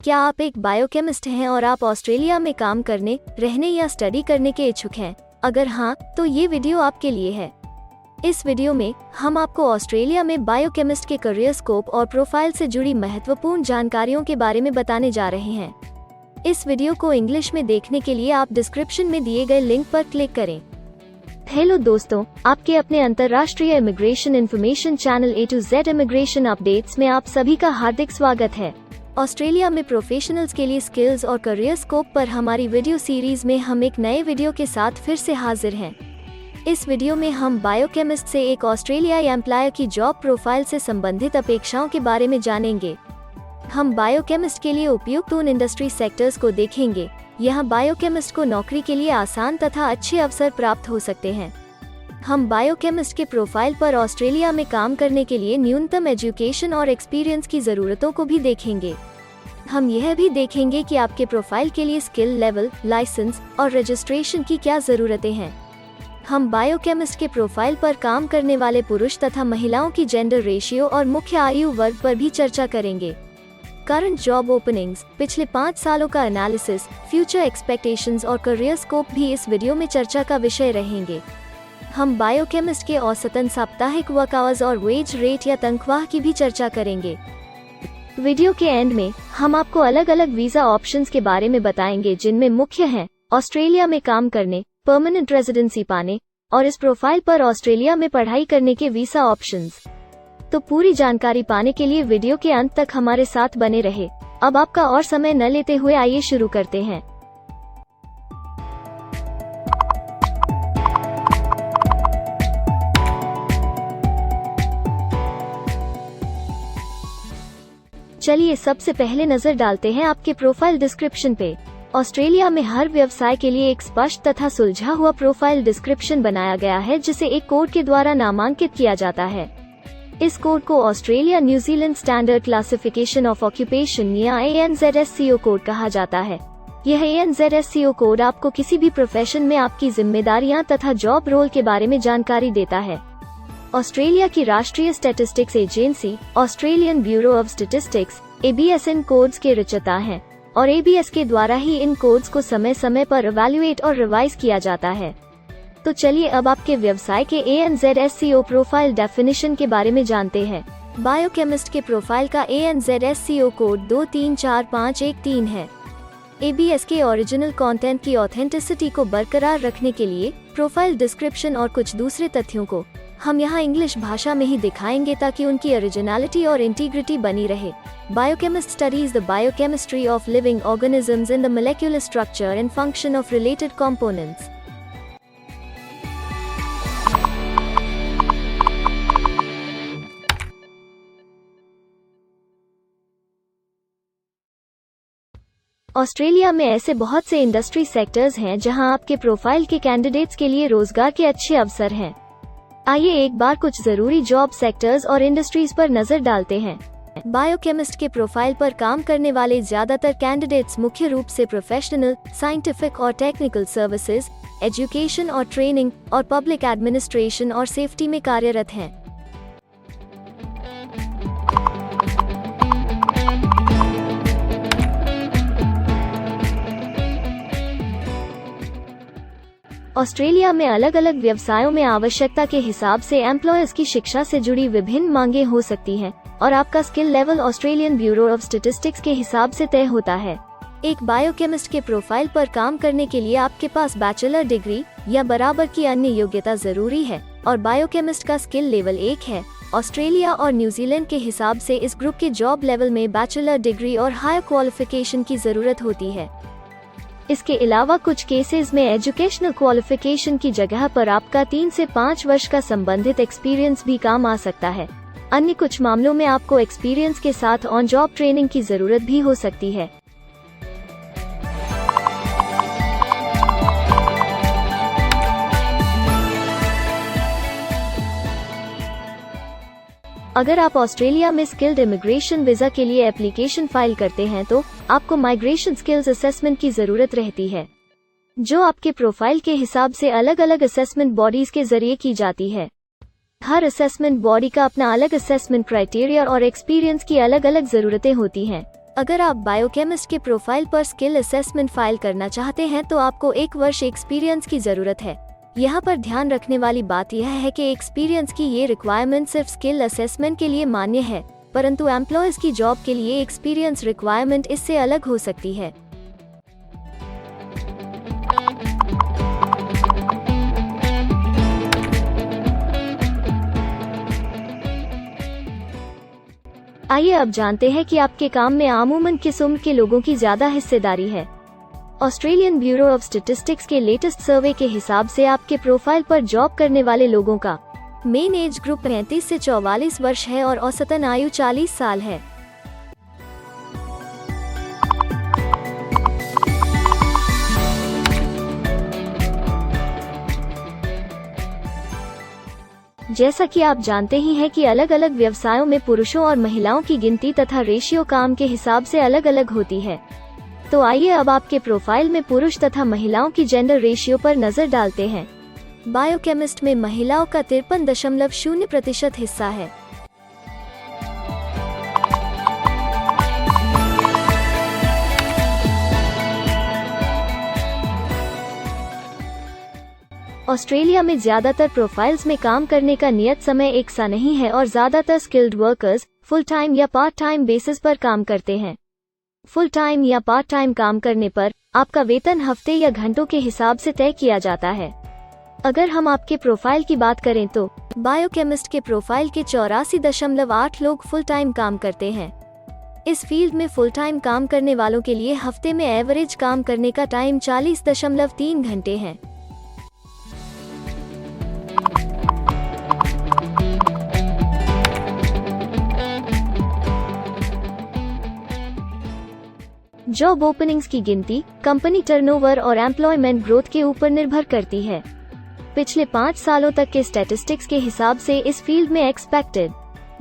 क्या आप एक बायोकेमिस्ट हैं और आप ऑस्ट्रेलिया में काम करने, रहने या स्टडी करने के इच्छुक हैं? अगर हाँ, तो ये वीडियो आपके लिए है। इस वीडियो में हम आपको ऑस्ट्रेलिया में बायोकेमिस्ट के करियर स्कोप और प्रोफाइल से जुड़ी महत्वपूर्ण जानकारियों के बारे में बताने जा रहे हैं। इस वीडियो को इंग्लिश में देखने के लिए आप डिस्क्रिप्शन में दिए गए लिंक पर क्लिक करें। हेलो दोस्तों, आपके अपने अंतर्राष्ट्रीय immigration information channel A to Z immigration updates में आप सभी का हार्दिक स्वागत है। ऑस्ट्रेलिया में प्रोफेशनल्स के लिए स्किल्स और करियर स्कोप पर हमारी वीडियो सीरीज में हम एक नए वीडियो के साथ फिर से हाजिर हैं। इस वीडियो में हम बायोकेमिस्ट से एक ऑस्ट्रेलियाई एम्प्लॉयर की जॉब प्रोफाइल से संबंधित अपेक्षाओं के बारे में जानेंगे। हम बायोकेमिस्ट के लिए उपयुक्त उन इंडस्ट्री सेक्टर्स को देखेंगे। यहाँ बायोकेमिस्ट को नौकरी के लिए आसान तथा अच्छे अवसर प्राप्त हो सकते हैं। हम बायोकेमिस्ट के प्रोफाइल पर ऑस्ट्रेलिया में काम करने के लिए न्यूनतम एजुकेशन और एक्सपीरियंस की ज़रूरतों को भी देखेंगे। हम यह भी देखेंगे कि आपके प्रोफाइल के लिए स्किल लेवल, लाइसेंस और रजिस्ट्रेशन की क्या ज़रूरतें हैं। हम बायोकेमिस्ट के प्रोफाइल पर काम करने वाले पुरुष तथा महिलाओं की जेंडर रेशियो और मुख्य आयु वर्ग पर भी चर्चा करेंगे। करंट जॉब ओपनिंग्स, पिछले 5 सालों का एनालिसिस, फ्यूचर एक्सपेक्टेशंस और करियर स्कोप भी इस वीडियो में चर्चा का विषय रहेंगे। हम बायोकेमिस्ट के औसतन साप्ताहिक वर्क आवर्स और वेज रेट या तनख्वाह की भी चर्चा करेंगे। वीडियो के एंड में हम आपको अलग अलग वीजा ऑप्शंस के बारे में बताएंगे, जिनमें मुख्य हैं ऑस्ट्रेलिया में काम करने, परमानेंट रेजिडेंसी पाने और इस प्रोफाइल पर ऑस्ट्रेलिया में पढ़ाई करने के वीजा ऑप्शंस। तो पूरी जानकारी पाने के लिए वीडियो के अंत तक हमारे साथ बने रहे। अब आपका और समय न लेते हुए आइए शुरू करते हैं। चलिए सबसे पहले नजर डालते हैं आपके प्रोफाइल डिस्क्रिप्शन पे। ऑस्ट्रेलिया में हर व्यवसाय के लिए एक स्पष्ट तथा सुलझा हुआ प्रोफाइल डिस्क्रिप्शन बनाया गया है, जिसे एक कोड के द्वारा नामांकित किया जाता है। इस कोड को Australia New Zealand standard classification of occupation या ANZSCO कोड कहा जाता है। यह ANZSCO कोड आपको किसी भी प्रोफेशन में आपकी जिम्मेदारियां तथा जॉब रोल के बारे में जानकारी देता है। ऑस्ट्रेलिया की राष्ट्रीय statistics agency Australian bureau of statistics ABS in codes के रचयिता हैं और ABS के द्वारा ही इन कोड्स को समय समय पर इवैल्यूएट और रिवाइज किया जाता है। तो चलिए अब आपके व्यवसाय के ANZSCO प्रोफाइल डेफिनेशन के बारे में जानते हैं। बायोकेमिस्ट के प्रोफाइल का ANZSCO कोड 234513 है। ABS के ओरिजिनल कंटेंट की ऑथेंटिसिटी को बरकरार रखने के लिए प्रोफाइल डिस्क्रिप्शन और कुछ दूसरे तथ्यों को हम यहाँ इंग्लिश भाषा में ही दिखाएंगे, ताकि उनकी ओरिजिनलिटी और इंटीग्रिटी बनी रहे। Biochemist studies the biochemistry of living organisms in the molecular structure and function of related components. Australia में ऐसे बहुत से इंडस्ट्री सेक्टर्स हैं जहां आपके प्रोफाइल के कैंडिडेट्स के लिए रोजगार के अच्छे अवसर हैं। आइए एक बार कुछ जरूरी जॉब सेक्टर्स और इंडस्ट्रीज पर नजर डालते हैं। बायोकेमिस्ट के प्रोफाइल पर काम करने वाले ज्यादातर कैंडिडेट्स मुख्य रूप से प्रोफेशनल, साइंटिफिक और टेक्निकल सर्विसेज, एजुकेशन और ट्रेनिंग और पब्लिक एडमिनिस्ट्रेशन और सेफ्टी में कार्यरत हैं। ऑस्ट्रेलिया में अलग अलग व्यवसायों में आवश्यकता के हिसाब से एम्प्लॉयर्स की शिक्षा से जुड़ी विभिन्न मांगें हो सकती हैं और आपका skill level Australian bureau of statistics के हिसाब से तय होता है। एक बायोकेमिस्ट के प्रोफाइल पर काम करने के लिए आपके पास बैचलर डिग्री या बराबर की अन्य योग्यता जरूरी है और बायोकेमिस्ट का स्किल लेवल 1 है। ऑस्ट्रेलिया और न्यूजीलैंड के हिसाब से इस ग्रुप के जॉब लेवल में बैचलर डिग्री और हायर क्वालिफिकेशन की जरूरत होती है। इसके अलावा कुछ केसेस में एजुकेशनल क्वालिफिकेशन की जगह पर आपका 3 से 5 वर्ष का संबंधित एक्सपीरियंस भी काम आ सकता है। अन्य कुछ मामलों में आपको एक्सपीरियंस के साथ ऑन जॉब ट्रेनिंग की जरूरत भी हो सकती है। अगर आप ऑस्ट्रेलिया में स्किल्ड इमिग्रेशन वीजा के लिए एप्लीकेशन फाइल करते हैं तो आपको माइग्रेशन स्किल्स असेसमेंट की जरूरत रहती है, जो आपके प्रोफाइल के हिसाब से अलग अलग असेसमेंट बॉडीज के जरिए की जाती है। हर असेसमेंट बॉडी का अपना अलग असेसमेंट क्राइटेरिया और एक्सपीरियंस की अलग अलग जरूरतें होती हैं। अगर आप बायोकेमिस्ट के प्रोफाइल पर स्किल असेसमेंट फाइल करना चाहते हैं तो आपको 1 वर्ष एक्सपीरियंस की जरूरत है। यहाँ पर ध्यान रखने वाली बात यह है कि एक्सपीरियंस की ये रिक्वायरमेंट सिर्फ स्किल असेसमेंट के लिए मान्य है, परंतु एम्प्लॉयज की जॉब के लिए एक्सपीरियंस रिक्वायरमेंट इससे अलग हो सकती है। आइए अब जानते हैं कि आपके काम में आमूमन किस उम्र के लोगों की ज्यादा हिस्सेदारी है। ऑस्ट्रेलियन ब्यूरो ऑफ स्टैटिस्टिक्स के लेटेस्ट सर्वे के हिसाब से आपके प्रोफाइल पर जॉब करने वाले लोगों का मेन एज ग्रुप 35 से 44 वर्ष है और औसतन आयु 40 साल है। जैसा कि आप जानते ही हैं कि अलग अलग व्यवसायों में पुरुषों और महिलाओं की गिनती तथा रेशियो काम के हिसाब से अलग अलग होती है। तो आइए अब आपके प्रोफाइल में पुरुष तथा महिलाओं की जेंडर रेशियो पर नजर डालते हैं। बायोकेमिस्ट में महिलाओं का 53.0% हिस्सा है। ऑस्ट्रेलिया में ज्यादातर प्रोफाइल्स में काम करने का नियत समय एक सा नहीं है और ज्यादातर स्किल्ड वर्कर्स फुल टाइम या पार्ट टाइम बेसिस पर काम करते हैं। फुल टाइम या पार्ट टाइम काम करने पर आपका वेतन हफ्ते या घंटों के हिसाब से तय किया जाता है। अगर हम आपके प्रोफाइल की बात करें तो बायोकेमिस्ट के प्रोफाइल के 84.8 लोग फुल टाइम काम करते हैं। इस फील्ड में फुल टाइम काम करने वालों के लिए हफ्ते में एवरेज काम करने का टाइम 40.3 घंटे है। जॉब ओपनिंग्स की गिनती कंपनी टर्नओवर और एम्प्लॉयमेंट ग्रोथ के ऊपर निर्भर करती है। पिछले 5 सालों तक के स्टैटिस्टिक्स के हिसाब से इस फील्ड में एक्सपेक्टेड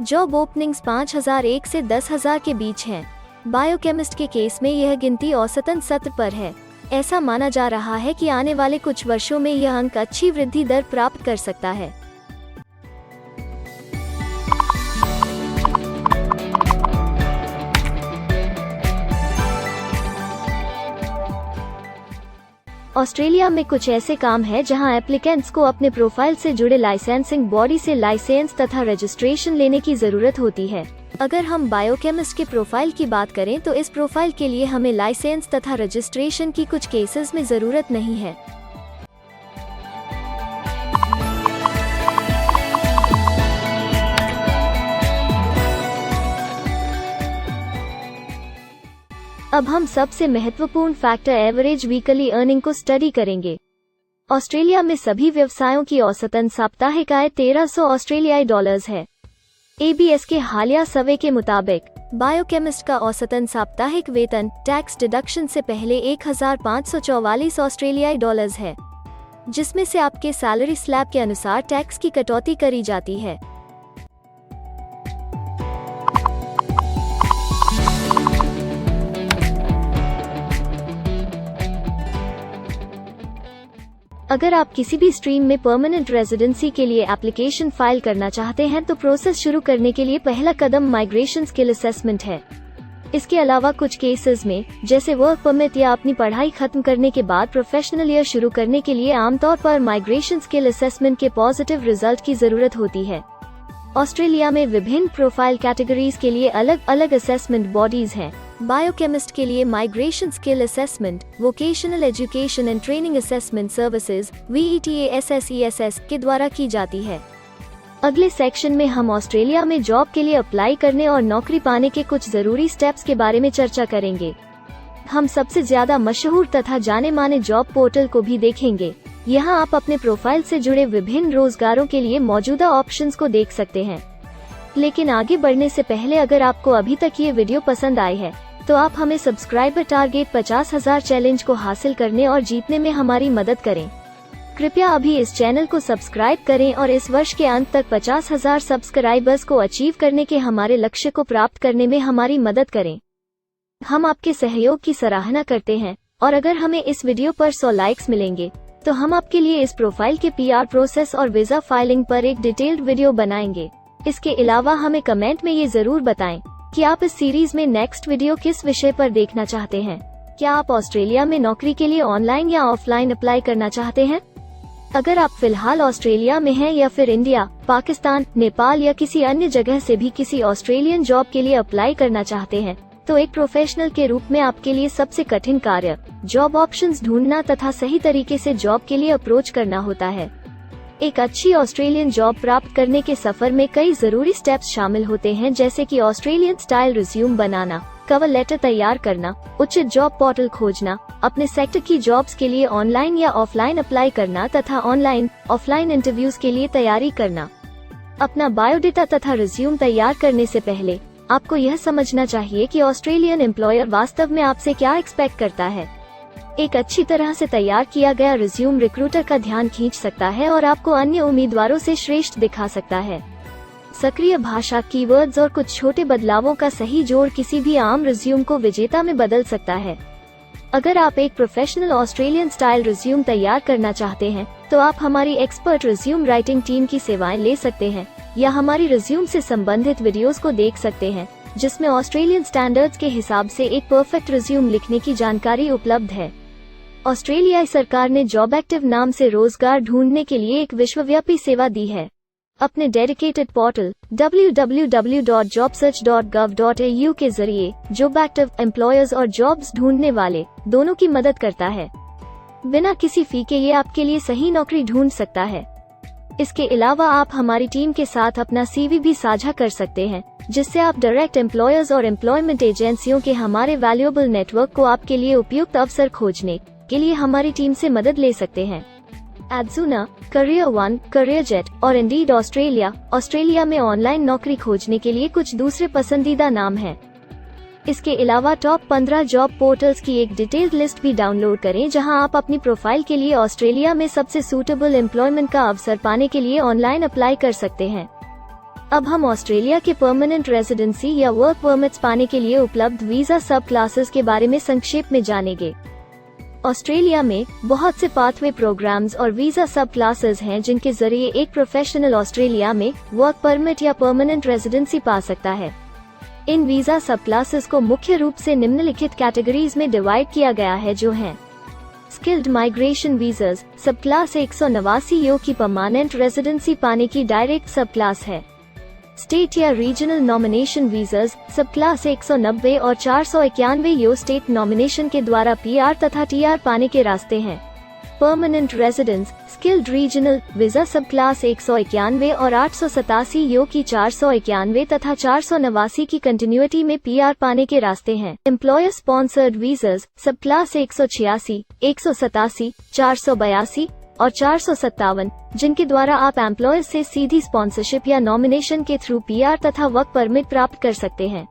जॉब ओपनिंग्स 5001 से 10,000 के बीच हैं। बायोकेमिस्ट के केस में यह गिनती औसतन 70 पर है। ऐसा माना जा रहा है कि आने वाले कुछ वर्षों में यह अंक अच्छी वृद्धि दर प्राप्त कर सकता है। ऑस्ट्रेलिया में कुछ ऐसे काम हैं जहां एप्लीकेंट्स को अपने प्रोफाइल से जुड़े लाइसेंसिंग बॉडी से लाइसेंस तथा रजिस्ट्रेशन लेने की जरूरत होती है। अगर हम बायोकेमिस्ट के प्रोफाइल की बात करें तो इस प्रोफाइल के लिए हमें लाइसेंस तथा रजिस्ट्रेशन की कुछ केसेस में जरूरत नहीं है। अब हम सबसे महत्वपूर्ण फैक्टर एवरेज वीकली अर्निंग को स्टडी करेंगे। ऑस्ट्रेलिया में सभी व्यवसायों की औसतन साप्ताहिक आय 1300 ऑस्ट्रेलियाई डॉलर्स है। ABS के हालिया सर्वे के मुताबिक बायोकेमिस्ट का औसतन साप्ताहिक वेतन टैक्स डिडक्शन से पहले 1544 ऑस्ट्रेलियाई डॉलर्स है, जिसमें से आपके सैलरी स्लैब के अनुसार टैक्स की कटौती करी जाती है। अगर आप किसी भी स्ट्रीम में परमानेंट रेजिडेंसी के लिए एप्लीकेशन फाइल करना चाहते हैं तो प्रोसेस शुरू करने के लिए पहला कदम माइग्रेशन स्किल असेसमेंट है। इसके अलावा कुछ केसेस में जैसे वर्क परमिट या अपनी पढ़ाई खत्म करने के बाद प्रोफेशनल ईयर शुरू करने के लिए आमतौर पर माइग्रेशन स्किल असेसमेंट के पॉजिटिव रिजल्ट की जरूरत होती है। ऑस्ट्रेलिया में विभिन्न प्रोफाइल कैटेगरीज के लिए अलग अलग असेसमेंट बॉडीज हैं। बायोकेमिस्ट के लिए migration skill assessment vocational education and training assessment services VETASSESS के द्वारा की जाती है। अगले सेक्शन में हम ऑस्ट्रेलिया में जॉब के लिए अप्लाई करने और नौकरी पाने के कुछ जरूरी स्टेप्स के बारे में चर्चा करेंगे। हम सबसे ज्यादा मशहूर तथा जाने माने जॉब पोर्टल को भी देखेंगे। यहाँ आप अपने प्रोफाइल से जुड़े विभिन्न रोजगारों के लिए मौजूदा ऑप्शंस को देख सकते हैं। लेकिन आगे बढ़ने से पहले अगर आपको अभी तक ये वीडियो पसंद आई है तो आप हमें सब्सक्राइबर टारगेट 50,000 चैलेंज को हासिल करने और जीतने में हमारी मदद करें। कृपया अभी इस चैनल को सब्सक्राइब करें और इस वर्ष के अंत तक 50,000 सब्सक्राइबर्स को अचीव करने के हमारे लक्ष्य को प्राप्त करने में हमारी मदद करें। हम आपके सहयोग की सराहना करते हैं और अगर हमें इस वीडियो पर 100 लाइक्स मिलेंगे तो हम आपके लिए इस प्रोफाइल के PR प्रोसेस और वीजा फाइलिंग पर एक डिटेल्ड वीडियो बनाएंगे। इसके अलावा हमें कमेंट में ये जरूर बताएं कि आप इस सीरीज में नेक्स्ट वीडियो किस विषय पर देखना चाहते हैं। क्या आप ऑस्ट्रेलिया में नौकरी के लिए ऑनलाइन या ऑफलाइन अप्लाई करना चाहते हैं? अगर आप फिलहाल ऑस्ट्रेलिया में हैं या फिर इंडिया, पाकिस्तान, नेपाल या किसी अन्य जगह से भी किसी ऑस्ट्रेलियन जॉब के लिए अप्लाई करना चाहते हैं, तो एक प्रोफेशनल के रूप में आपके लिए सबसे कठिन कार्य जॉब ऑप्शंस ढूंढना तथा सही तरीके से जॉब के लिए अप्रोच करना होता है। एक अच्छी ऑस्ट्रेलियन जॉब प्राप्त करने के सफर में कई जरूरी स्टेप्स शामिल होते हैं, जैसे कि ऑस्ट्रेलियन स्टाइल रिज्यूम बनाना, कवर लेटर तैयार करना, उचित जॉब पोर्टल खोजना, अपने सेक्टर की जॉब्स के लिए ऑनलाइन या ऑफलाइन अप्लाई करना तथा ऑनलाइन ऑफलाइन इंटरव्यूज के लिए तैयारी करना। अपना बायोडेटा तथा रिज्यूम तैयार करने से पहले आपको यह समझना चाहिए कि ऑस्ट्रेलियन एम्प्लॉयर वास्तव में आपसे क्या एक्सपेक्ट करता है। एक अच्छी तरह से तैयार किया गया रिज्यूम रिक्रूटर का ध्यान खींच सकता है और आपको अन्य उम्मीदवारों से श्रेष्ठ दिखा सकता है। सक्रिय भाषा, कीवर्ड्स और कुछ छोटे बदलावों का सही जोड़ किसी भी आम रिज्यूम को विजेता में बदल सकता है। अगर आप एक प्रोफेशनल ऑस्ट्रेलियन स्टाइल रिज्यूम तैयार करना चाहते हैं, तो आप हमारी एक्सपर्ट रिज्यूम राइटिंग टीम की सेवाएं ले सकते हैं या हमारी रिज्यूम से संबंधित वीडियोस को देख सकते हैं, जिसमें ऑस्ट्रेलियन स्टैंडर्ड्स के हिसाब से एक परफेक्ट रिज्यूम लिखने की जानकारी उपलब्ध है। ऑस्ट्रेलियाई सरकार ने जॉब एक्टिव नाम से रोजगार ढूंढने के लिए एक विश्वव्यापी सेवा दी है। अपने डेडिकेटेड पोर्टल www.jobsearch.gov.au के जरिए जॉब एक्टिव एम्प्लॉयर्स और जॉब्स ढूंढने वाले दोनों की मदद करता है। बिना किसी फी के ये आपके लिए सही नौकरी ढूंढ सकता है। इसके अलावा आप हमारी टीम के साथ अपना CV भी साझा कर सकते हैं, जिससे आप डायरेक्ट एम्प्लॉयर्स और एम्प्लॉयमेंट एजेंसियों के हमारे वैल्यूएबल नेटवर्क को आपके लिए उपयुक्त अवसर खोजने के लिए हमारी टीम से मदद ले सकते हैं। एडजुना, करियर वन, करियर जेट और इंडीड ऑस्ट्रेलिया में ऑनलाइन नौकरी खोजने के लिए कुछ दूसरे पसंदीदा नाम हैं। इसके अलावा टॉप 15 जॉब पोर्टल्स की एक डिटेल्ड लिस्ट भी डाउनलोड करें, जहां आप अपनी प्रोफाइल के लिए ऑस्ट्रेलिया में सबसे सूटेबल एम्प्लॉयमेंट का अवसर पाने के लिए ऑनलाइन अप्लाई कर सकते हैं। अब हम ऑस्ट्रेलिया के परमानेंट रेजिडेंसी या वर्क परमिट्स पाने के लिए उपलब्ध वीजा सब क्लासेस के बारे में संक्षेप में जानेंगे। ऑस्ट्रेलिया में बहुत से पाथवे प्रोग्राम्स और वीजा सब क्लासेस हैं, जिनके जरिए एक प्रोफेशनल ऑस्ट्रेलिया में वर्क परमिट या परमानेंट रेजिडेंसी पा सकता है। इन वीजा सब क्लासेस को मुख्य रूप से निम्नलिखित कैटेगरीज में डिवाइड किया गया है, जो हैं स्किल्ड माइग्रेशन वीजास सब क्लास 189 यो की परमानेंट रेजिडेंसी पाने की डायरेक्ट सब क्लास है। स्टेट या रीजनल नॉमिनेशन वीजास सब क्लास 190 और 491 यो स्टेट नॉमिनेशन के द्वारा PR तथा TR पाने के रास्ते हैं। Permanent residence skilled regional visa सब क्लास 191 और 887 यो की 491 तथा 489 की कंटिन्यूटी में PR पाने के रास्ते हैं। एम्प्लॉयर स्पॉन्सर्ड वीजास सब क्लास 186, 187, 482 और 457, जिनके द्वारा आप एम्प्लॉयर से सीधी स्पॉन्सरशिप या नॉमिनेशन के थ्रू PR तथा वर्क परमिट प्राप्त कर सकते हैं।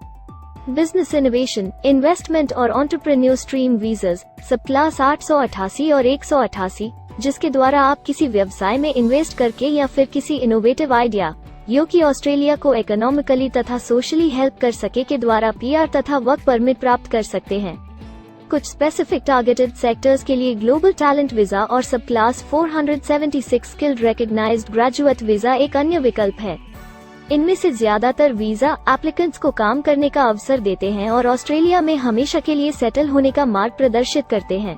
बिजनेस इनोवेशन, इन्वेस्टमेंट और एंटरप्रेन्योर स्ट्रीम वीजास सब क्लास 888 और 188, जिसके द्वारा आप किसी व्यवसाय में इन्वेस्ट करके या फिर किसी इनोवेटिव आइडिया यो की ऑस्ट्रेलिया को इकोनॉमिकली तथा सोशली हेल्प कर सके के द्वारा PR तथा वर्क परमिट प्राप्त कर सकते हैं। कुछ स्पेसिफिक टारगेटेड सेक्टर्स के लिए ग्लोबल टैलेंट वीजा और सब class 476 skilled recognised graduate visa एक अन्य विकल्प है। इनमें से ज्यादातर वीजा एप्लीकेंट्स को काम करने का अवसर देते हैं और ऑस्ट्रेलिया में हमेशा के लिए सेटल होने का मार्ग प्रदर्शित करते हैं।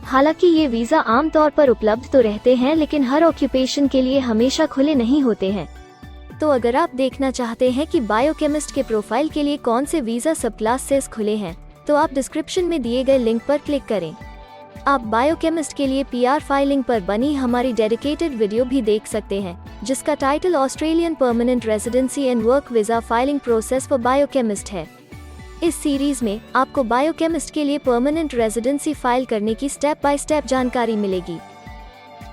हालांकि ये वीजा आमतौर पर उपलब्ध तो रहते हैं, लेकिन हर ऑक्यूपेशन के लिए हमेशा खुले नहीं होते हैं। तो अगर आप देखना चाहते हैं कि बायोकेमिस्ट के प्रोफाइल के लिए कौन से वीजा सब क्लासेस खुले हैं, तो आप डिस्क्रिप्शन में दिए गए लिंक पर क्लिक करें। आप बायोकेमिस्ट के लिए PR फाइलिंग पर बनी हमारी डेडिकेटेड वीडियो भी देख सकते हैं, जिसका title Australian permanent residency and work visa filing process for biochemist है। इस सीरीज में आपको बायोकेमिस्ट के लिए परमानेंट रेजिडेंसी फाइल करने की स्टेप बाय स्टेप जानकारी मिलेगी।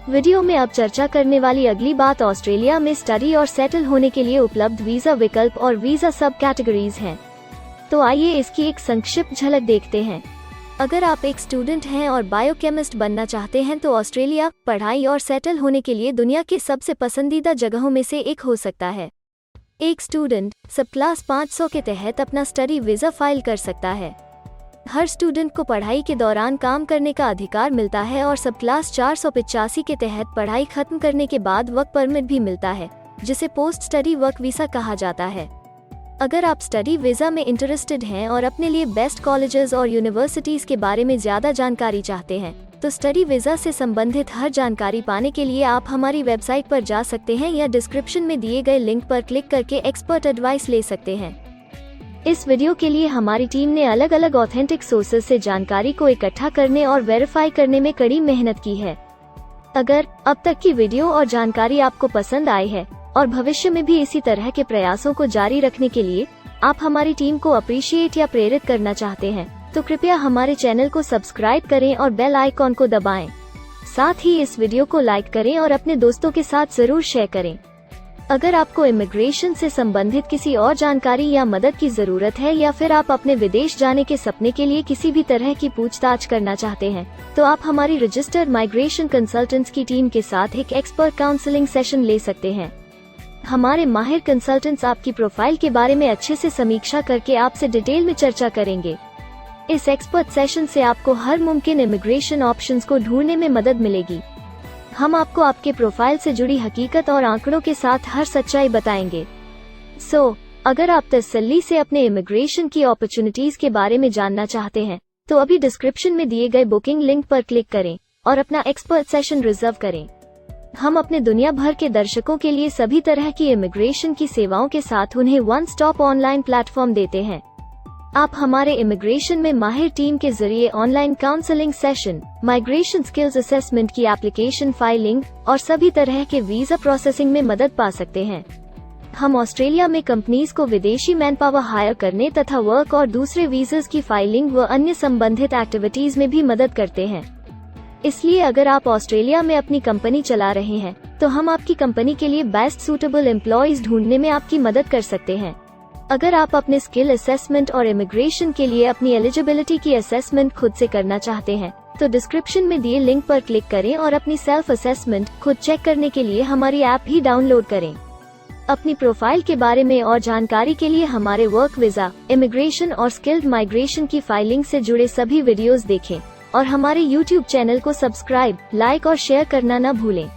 वीडियो में अब चर्चा करने वाली अगली बात ऑस्ट्रेलिया में स्टडी और सेटल होने के लिए उपलब्ध वीजा विकल्प और वीजा सब कैटेगरीज हैं। तो आइए इसकी एक संक्षिप्त झलक देखते हैं। अगर आप एक स्टूडेंट हैं और बायोकेमिस्ट बनना चाहते हैं, तो ऑस्ट्रेलिया पढ़ाई और सेटल होने के लिए दुनिया के सबसे पसंदीदा जगहों में से एक हो सकता है। एक स्टूडेंट सब क्लास 500 के तहत अपना स्टडी वीजा फाइल कर सकता है। हर स्टूडेंट को पढ़ाई के दौरान काम करने का अधिकार मिलता है और सब क्लास 485 के तहत पढ़ाई खत्म करने के बाद वर्क परमिट भी मिलता है, जिसे पोस्ट स्टडी वर्क वीजा कहा जाता है। अगर आप स्टडी वीज़ा में इंटरेस्टेड हैं और अपने लिए बेस्ट कॉलेजेस और यूनिवर्सिटीज़ के बारे में ज़्यादा जानकारी चाहते हैं, तो स्टडी वीज़ा से संबंधित हर जानकारी पाने के लिए आप हमारी वेबसाइट पर जा सकते हैं या डिस्क्रिप्शन में दिए गए लिंक पर क्लिक करके एक्सपर्ट एडवाइस ले सकते हैं। इस वीडियो के लिए हमारी टीम ने अलग अलग ऑथेंटिक सोर्सेज से जानकारी को इकट्ठा करने और वेरीफाई करने में कड़ी मेहनत की है। अगर अब तक की वीडियो और जानकारी आपको पसंद आई है और भविष्य में भी इसी तरह के प्रयासों को जारी रखने के लिए आप हमारी टीम को अप्रिशिएट या प्रेरित करना चाहते हैं, तो कृपया हमारे चैनल को सब्सक्राइब करें और बेल आइकॉन को दबाएं। साथ ही इस वीडियो को लाइक करें और अपने दोस्तों के साथ जरूर शेयर करें। अगर आपको इमिग्रेशन से संबंधित किसी और जानकारी या मदद की जरूरत है या फिर आप अपने विदेश जाने के सपने के लिए किसी भी तरह की पूछताछ करना चाहते हैं, तो आप हमारी रजिस्टर्ड माइग्रेशन कंसल्टेंट्स की टीम के साथ एक एक्सपर्ट काउंसलिंग सेशन ले सकते हैं। हमारे माहिर कंसल्टेंट्स आपकी प्रोफाइल के बारे में अच्छे से समीक्षा करके आपसे डिटेल में चर्चा करेंगे। इस एक्सपर्ट सेशन से आपको हर मुमकिन इमिग्रेशन ऑप्शंस को ढूंढने में मदद मिलेगी। हम आपको आपके प्रोफाइल से जुड़ी हकीकत और आंकड़ों के साथ हर सच्चाई बताएंगे। अगर आप तसल्ली से अपने इमिग्रेशन की अपॉर्चुनिटीज के बारे में जानना चाहते हैं, तो अभी डिस्क्रिप्शन में दिए गए बुकिंग लिंक पर क्लिक करें और अपना एक्सपर्ट सेशन रिजर्व करें। हम अपने दुनिया भर के दर्शकों के लिए सभी तरह की इमिग्रेशन की सेवाओं के साथ उन्हें वन स्टॉप ऑनलाइन प्लेटफॉर्म देते हैं। आप हमारे इमिग्रेशन में माहिर टीम के जरिए online counselling session, migration skills assessment की एप्लीकेशन फाइलिंग और सभी तरह के वीजा प्रोसेसिंग में मदद पा सकते हैं। हम ऑस्ट्रेलिया में कंपनीज को विदेशी मैन पावर हायर करने तथा वर्क और दूसरे वीजास की फाइलिंग व अन्य संबंधित एक्टिविटीज में भी मदद करते हैं। इसलिए अगर आप ऑस्ट्रेलिया में अपनी कंपनी चला रहे हैं, तो हम आपकी कंपनी के लिए बेस्ट सूटेबल एम्प्लॉयज ढूंढने में आपकी मदद कर सकते हैं। अगर आप अपने स्किल असेसमेंट और इमिग्रेशन के लिए अपनी एलिजिबिलिटी की असेसमेंट खुद से करना चाहते हैं, तो डिस्क्रिप्शन में दिए लिंक पर क्लिक करें और अपनी सेल्फ असेसमेंट खुद चेक करने के लिए हमारी ऐप भी डाउनलोड करें। अपनी प्रोफाइल के बारे में और जानकारी के लिए हमारे वर्क वीजा, इमिग्रेशन और स्किल्ड माइग्रेशन की फाइलिंग से जुड़े सभी वीडियोस देखें और हमारे YouTube चैनल को सब्सक्राइब, लाइक और शेयर करना न भूलें।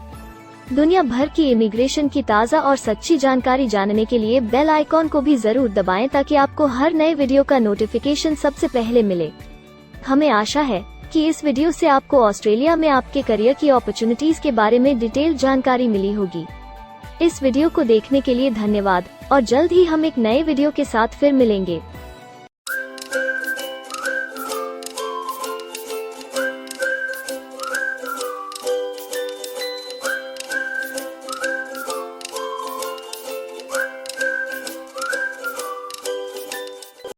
दुनिया भर की इमिग्रेशन की ताज़ा और सच्ची जानकारी जानने के लिए बेल आइकॉन को भी जरूर दबाएं ताकि आपको हर नए वीडियो का नोटिफिकेशन सबसे पहले मिले। हमें आशा है कि इस वीडियो से आपको ऑस्ट्रेलिया में आपके करियर की अपॉर्चुनिटीज के बारे में डिटेल जानकारी मिली होगी। इस वीडियो को देखने के लिए धन्यवाद और जल्द ही हम एक नए वीडियो के साथ फिर मिलेंगे।